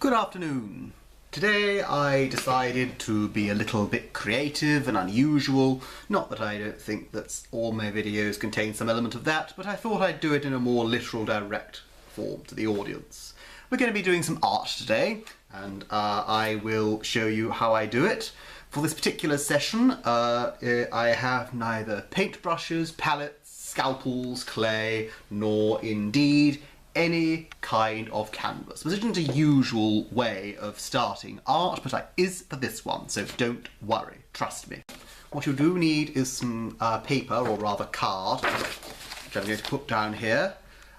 Good afternoon. Today I decided to be a little bit creative and unusual. Not that I don't think that all my videos contain some element of that, but I thought I'd do it in a more literal, direct form to the audience. We're going to be doing some art today, and I will show you how I do it. For this particular session, I have neither paintbrushes, palettes, scalpels, clay, nor indeed any kind of canvas. This isn't a usual way of starting art, but it is for this one, so don't worry, trust me. What you do need is some paper, or rather card, which I'm going to put down here.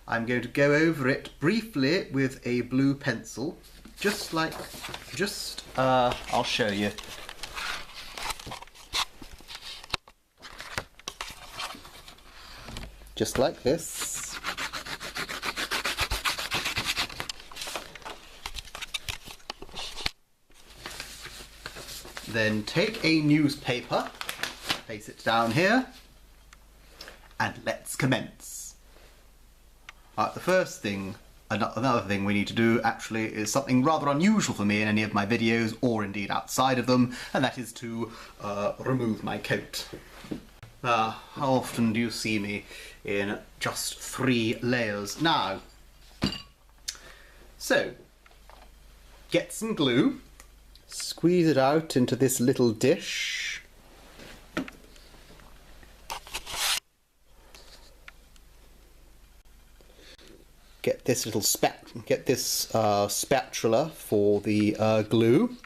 I'm going to go over it briefly with a blue pencil, I'll show you. Just like this. Then take a newspaper, place it down here, and let's commence. The first thing, another thing we need to do actually is something rather unusual for me in any of my videos, or indeed outside of them, and that is to remove my coat. How often do you see me in just 3 layers? Now, so, get some glue. Squeeze it out into this little dish. Get this little spatula for the glue.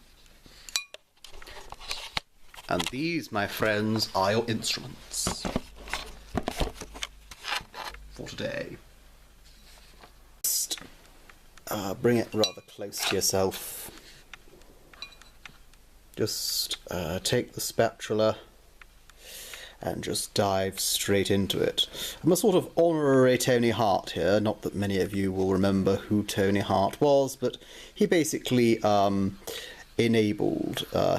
And these, my friends, are your instruments for today. Just bring it rather close to yourself. Just take the spatula and just dive straight into it. I'm a sort of honorary Tony Hart here, not that many of you will remember who Tony Hart was, but he basically he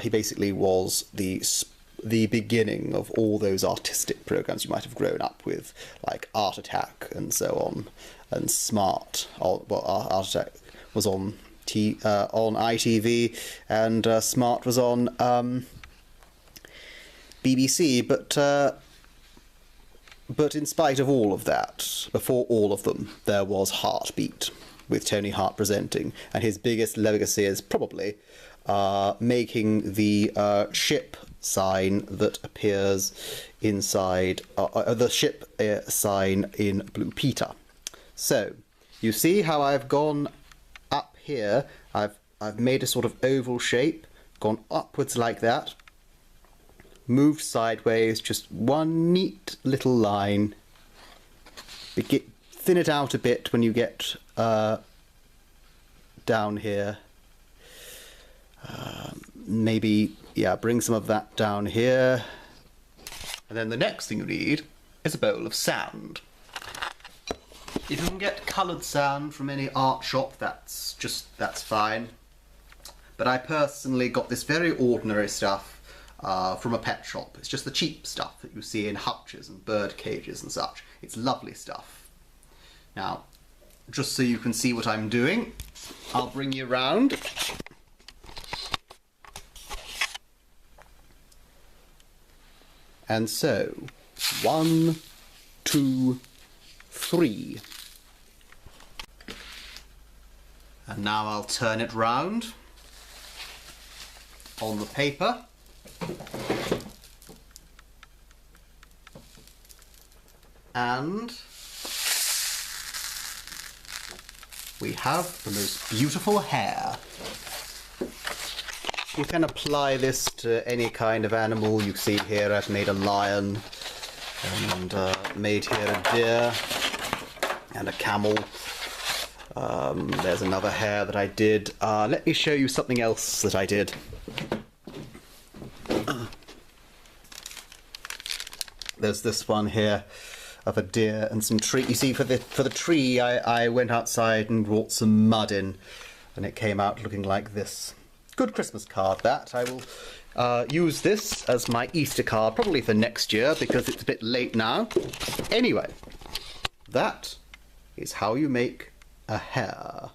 basically was the beginning of all those artistic programs you might have grown up with, like Art Attack and so on, and Smart. Well, Art Attack was on ITV, and Smart was on BBC, but in spite of all of that, before all of them, there was Heartbeat, with Tony Hart presenting, and his biggest legacy is probably making the ship sign that appears inside, the ship sign in Blue Peter. So, you see how I've gone up here, I've made a sort of oval shape, gone upwards like that, moved sideways, just one neat little line. Thin it out a bit when you get down here. Maybe, yeah, bring some of that down here. And then the next thing you need is a bowl of sand. If you can get coloured sand from any art shop, that's fine. But I personally got this very ordinary stuff from a pet shop. It's just the cheap stuff that you see in hutches and bird cages and such. It's lovely stuff. Now, just so you can see what I'm doing, I'll bring you round. And so, 1, 2, 3. And now I'll turn it round on the paper. And we have the most beautiful hair. You can apply this to any kind of animal. You see here I've made a lion, and made here a deer and a camel. There's another hair that I did. Let me show you something else that I did. There's this one here of a deer and some tree. You see, for the tree, I went outside and brought some mud in, and it came out looking like this. Good Christmas card, that. I will use this as my Easter card, probably for next year, because it's a bit late now. Anyway, that is how you make a hair.